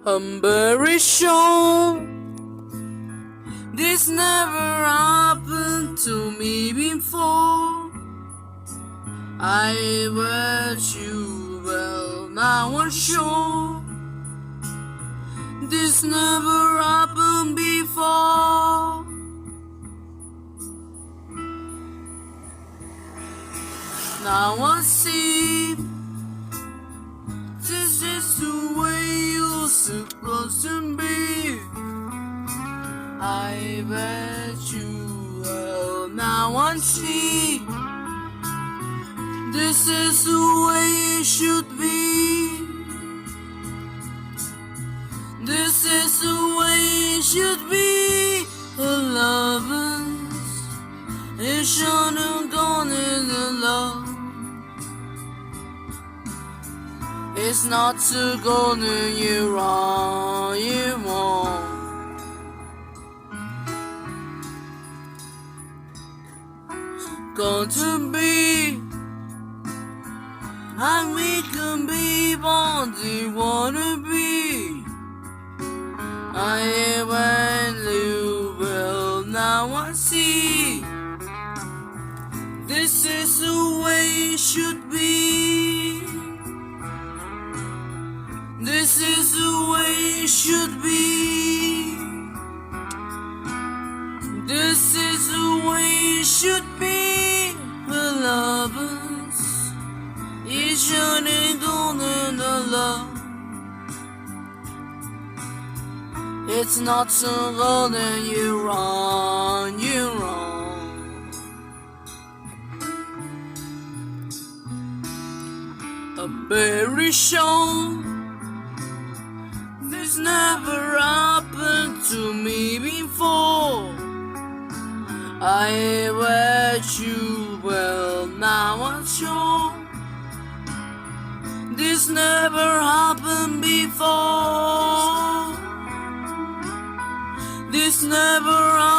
I'm very sure this never happened to me before. I wish you well, now I'm sure this never happened before. Now I see this is the way you're supposed to be. I bet you well, now I see this is the way it should be. This is the way it should be. The lovers is shouldn't gone in the love. It's not to go to you wrong, you won't. Going to be, and we can be what we wanna be. I went you well, now I see this is the way it should be. This is the way it should be. This is the way it should be. The lovers, it shouldn't go in the love. It's not so long that you're wrong, you're wrong. I'm very sure this never happened to me before. I wish you well, now I'm sure this never happened before. This never happened.